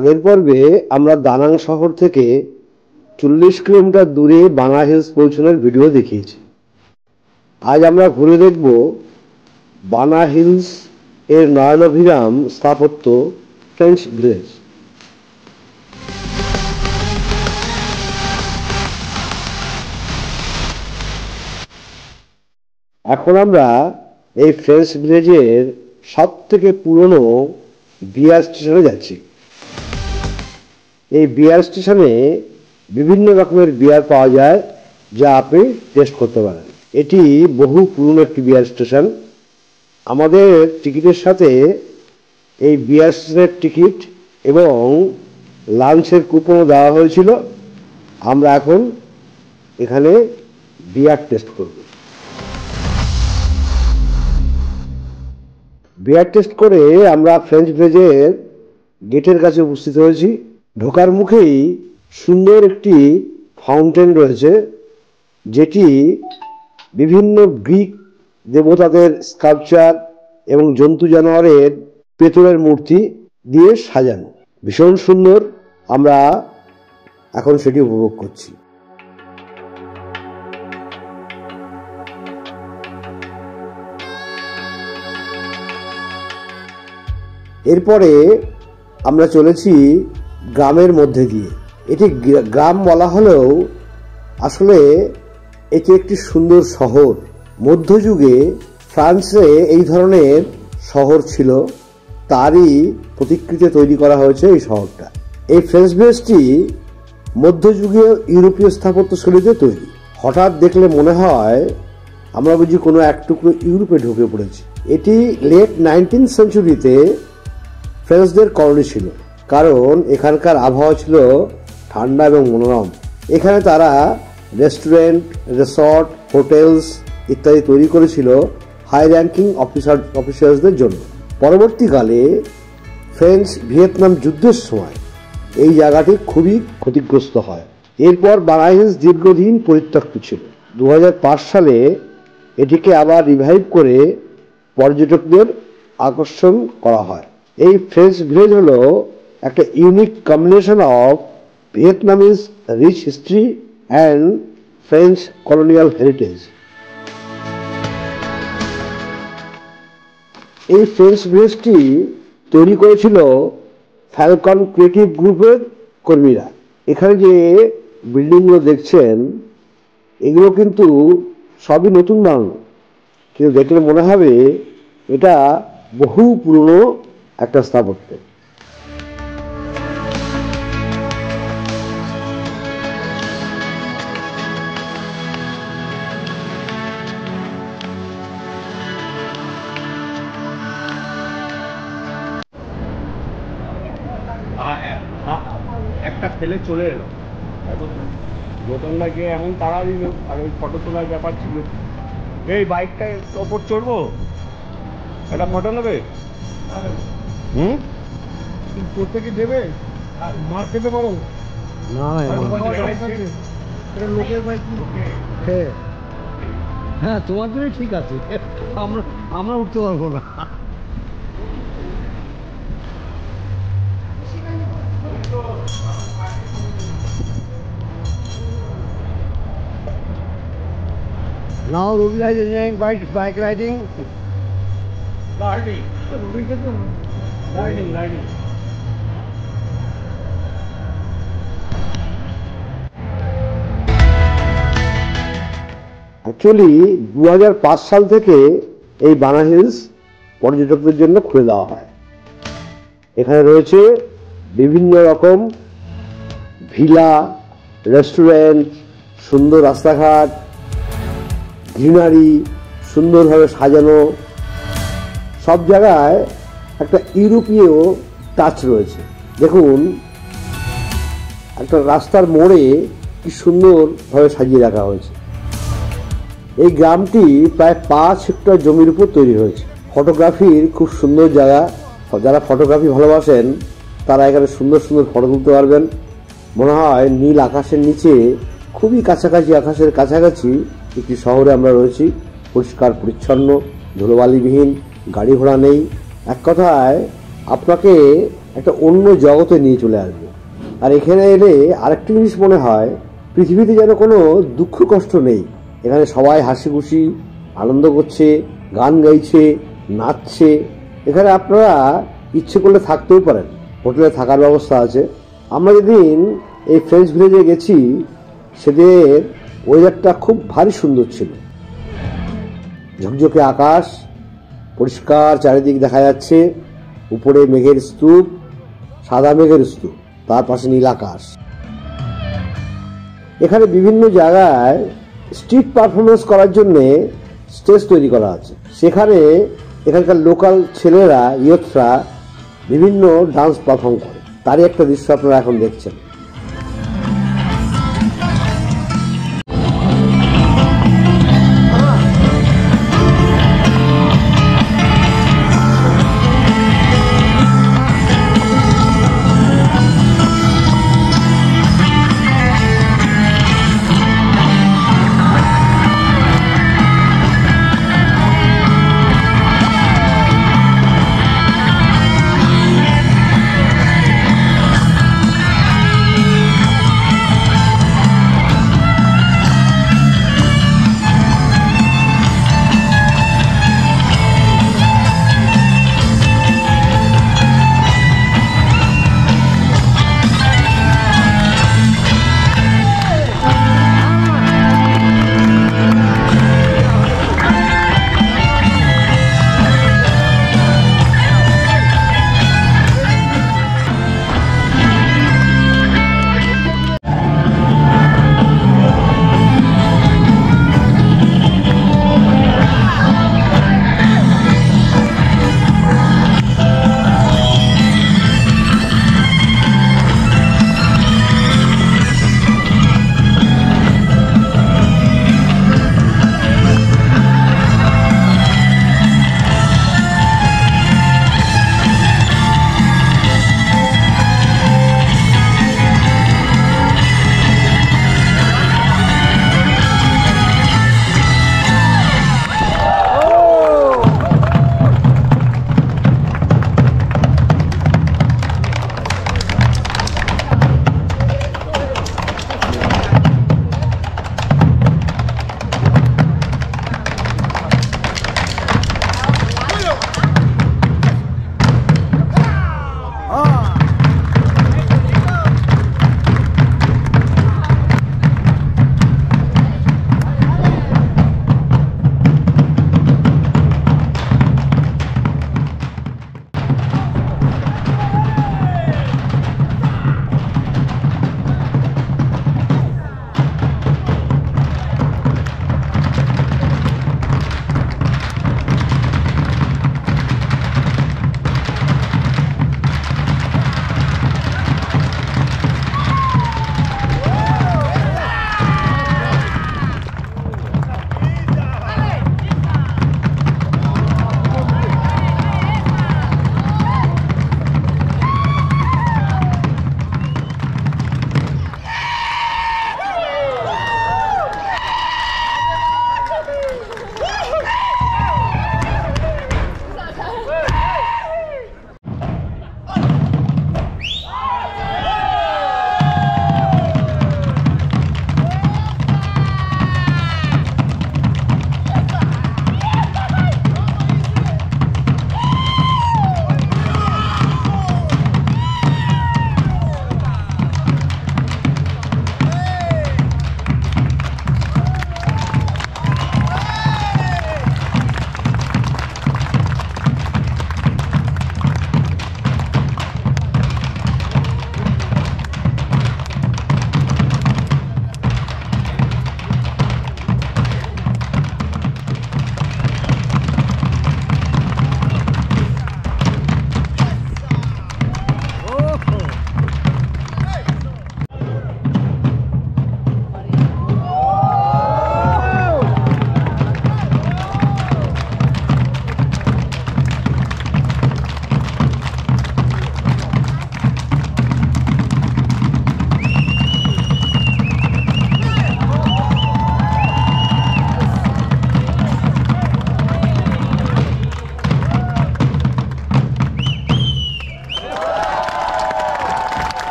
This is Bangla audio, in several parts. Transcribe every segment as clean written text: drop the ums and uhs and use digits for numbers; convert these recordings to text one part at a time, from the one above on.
আগের পর্বে আমরা দানাং শহর থেকে 40 কিলোমিটার দূরে বানা হিলস পৌঁছানোর ভিডিও দেখিয়েছি। আজ আমরা ঘুরে দেখব বানা হিলস এর নয়নাভিরাম স্থাপত্য ফ্রেঞ্চ ভিলেজ। এখন আমরা এই ফ্রেঞ্চ ভিলেজের সব থেকে পুরনো বিয়ার স্টেশনে যাচ্ছি। এই বিয়ার স্টেশনে বিভিন্ন রকমের বিয়ার পাওয়া যায় যা আপনি টেস্ট করতে পারেন। এটি বহু পুরনো একটি বিয়ার স্টেশন। আমাদের টিকিটের সাথে এই বিয়ার স্টেশনের টিকিট এবং লাঞ্চের কুপনও দেওয়া হয়েছিল। আমরা এখন এখানে বিয়ার টেস্ট করব। বিয়ার টেস্ট করে আমরা ফ্রেঞ্চ ভিলেজের গেটের কাছে উপস্থিত হয়েছি। ঢোকার মুখেই সুন্দর একটি ফাউন্টেন রয়েছে, যেটি বিভিন্ন গ্রিক দেবতাদের স্কাল্পচার এবং জন্তু জানোয়ারের পেতলের মূর্তি দিয়ে সাজানো। ভীষণ সুন্দর। আমরা এখন সেটি উপভোগ করছি। এরপরে আমরা চলেছি গ্রামের মধ্যে দিয়ে। এটি গ্রাম বলা হলেও আসলে এটি একটি সুন্দর শহর। মধ্যযুগে ফ্রান্সে এই ধরনের শহর ছিল, তারই প্রতিকৃতি তৈরি করা হয়েছে এই শহরটা। এই ফ্রেঞ্চ ভিলেজটি মধ্যযুগীয় ইউরোপীয় স্থাপত্যশৈলীতে তৈরি। হঠাৎ দেখলে মনে হয় আমরা বুঝি কোনো এক টুকরো ইউরোপে ঢুকে পড়েছি। এটি লেট 19th সেঞ্চুরিতে ফ্রেঞ্চদের কলোনি ছিল, কারণ এখানকার আবহাওয়া ছিল ঠান্ডা এবং মনোরম। এখানে তারা রেস্টুরেন্ট, রিসর্ট, হোটেলস ইত্যাদি তৈরি করেছিল হাই র্যাঙ্কিং অফিসার্সদের জন্য। পরবর্তীকালে ফ্রেঞ্চ ভিয়েতনাম যুদ্ধের সময় এই জায়গাটি খুবই ক্ষতিগ্রস্ত হয়। এরপর বানা হিলস দীর্ঘদিন পরিত্যক্ত ছিল। 2005 সালে এটিকে আবার রিভাইভ করে পর্যটকদের আকর্ষণ করা হয়। এই ফ্রেঞ্চ ভিলেজ হলো একটা unique combination of Vietnamese rich history and French colonial heritage. এই ফ্রেঞ্চ ভিলেজটি তৈরি করেছিল ফ্যালকন ক্রিয়েটিভ গ্রুপের কর্মীরা। এখানে যে বিল্ডিংগুলো দেখছেন, এগুলো কিন্তু সবই নতুন বানানো, কিন্তু দেখলে মনে হবে এটা বহু পুরনো একটা স্থাপত্য। একটা ছেলে চলে এলো, বোতলটাকে এমন তাড়া দিল, আর ওই ফটো তোলার ব্যাপার ছিল। এই বাইকটার ওপর চড়বো, একটা ফটো নেবে? প্রত্যেকে দেবে, মার খেতে পারো না? লোকের বাইক। হ্যাঁ, তোমাদের ঠিক আছে, আমরা উঠতে পারবো না। Now Ruby is enjoying bike riding. Riding. Actually 2005 সাল থেকে এই বানা হিলস পর্যটকদের জন্য খুলে দেওয়া হয়। এখানে রয়েছে বিভিন্ন রকম ভিলা, রেস্টুরেন্ট, সুন্দর রাস্তাঘাট, গ্রিনারি, সুন্দরভাবে সাজানো। সব জায়গায় একটা ইউরোপীয় টাচ রয়েছে। দেখুন, একটা রাস্তার মোড়ে কি সুন্দরভাবে সাজিয়ে রাখা হয়েছে। এই গ্রামটি প্রায় 5 হেক্টর জমির উপর তৈরি হয়েছে। ফটোগ্রাফির খুব সুন্দর জায়গা। যারা ফটোগ্রাফি ভালোবাসেন তারা এখানে সুন্দর সুন্দর ফটো তুলতে পারবেন। মনে হয় নীল আকাশের নিচে, খুবই কাছাকাছি, আকাশের কাছাকাছি একটি শহরে আমরা রয়েছি। পরিষ্কার পরিচ্ছন্ন, ধুলোবালিবিহীন, গাড়ি ঘোড়া নেই। এক কথায় আপনাকে একটা অন্য জগতে নিয়ে চলে আসবে। আর এখানে এলে আরেকটা জিনিস মনে হয়, পৃথিবীতে যেন কোনো দুঃখ কষ্ট নেই। এখানে সবাই হাসি খুশি আনন্দ করছে, গান গাইছে, নাচছে। এখানে আপনারা ইচ্ছে করলে থাকতেও পারেন, হোটেলে থাকার ব্যবস্থা আছে। আমরা যেদিন এই ফ্রেঞ্চ ভিলেজে গেছি সেদিন ওয়েদারটা খুব ভারী সুন্দর ছিল। ঝকঝকে আকাশ, পরিষ্কার চারিদিক দেখা যাচ্ছে, উপরে মেঘের স্তূপ, সাদা মেঘের স্তূপ, তার পাশে নীল আকাশ। এখানে বিভিন্ন জায়গায় স্ট্রিট পারফরমেন্স করার জন্যে স্টেজ তৈরি করা আছে। সেখানে এখানকার লোকাল ছেলেরা, ইয়থরা বিভিন্ন ডান্স পারফর্ম করে। তারই একটা দৃশ্য আপনারা এখন দেখছেন।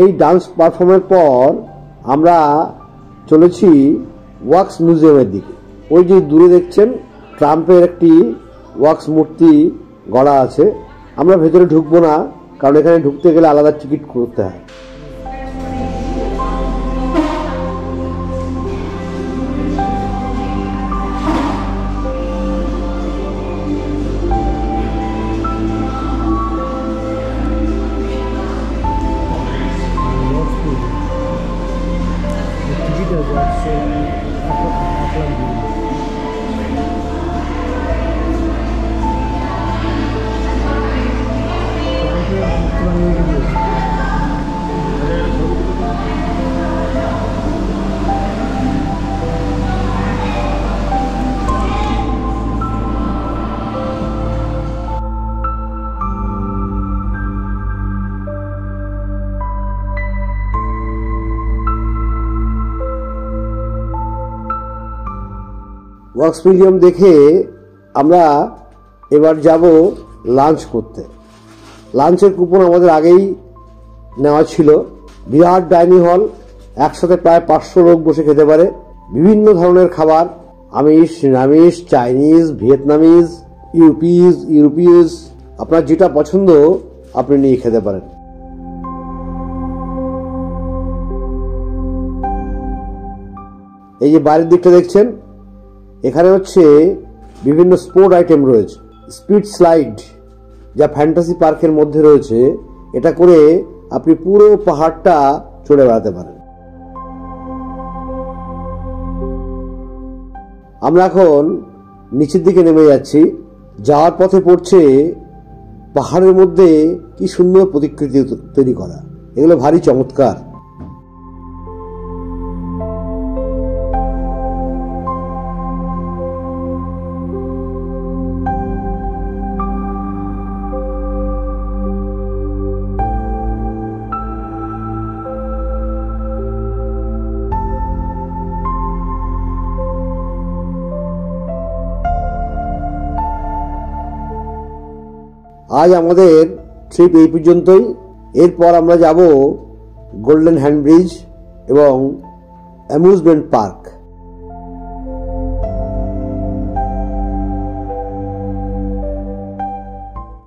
এই ডান্স পারফর্মের পর আমরা চলেছি ওয়াক্স মিউজিয়ামের দিকে। ওই যে দূরে দেখছেন ট্রাম্পের একটি ওয়াক্স মূর্তি গড়া আছে। আমরা ভেতরে ঢুকবো না, কারণ এখানে ঢুকতে গেলে আলাদা টিকিট করতে হয়। ওয়াক্স মিউজিয়াম দেখে আমরা এবার যাব লাঞ্চ করতে। লাঞ্চের কুপন আমাদের আগেই নেওয়া ছিল। বিরাট ডাইনিং হল, একসাথে প্রায় 500 লোক বসে খেতে পারে। বিভিন্ন ধরনের খাবার, আমিষ, নিরামিষ, চাইনিজ, ভিয়েতনামিজ, ইউরোপিয়াস, আপনার যেটা পছন্দ আপনি নিয়ে খেতে পারেন। এই যে বাইরের দিকটা দেখছেন, এখানে হচ্ছে বিভিন্ন স্পোর্ট আইটেম রয়েছে। স্পিড স্লাইড, যা ফ্যান্টাসি পার্কের মধ্যে রয়েছে, এটা করে আপনি পুরো পাহাড়টা চড়ে বেড়াতে পারেন। আমরা এখন নিচের দিকে নেমে যাচ্ছি। যাওয়ার পথে পড়ছে পাহাড়ের মধ্যে কি সুন্দর প্রতিকৃতি তৈরি করা, এগুলো ভারী চমৎকার। আজ আমাদের ট্রিপ এই পর্যন্তই। এরপর আমরা যাব গোল্ডেন হ্যান্ড ব্রিজ এবং অ্যামিউজমেন্ট পার্ক।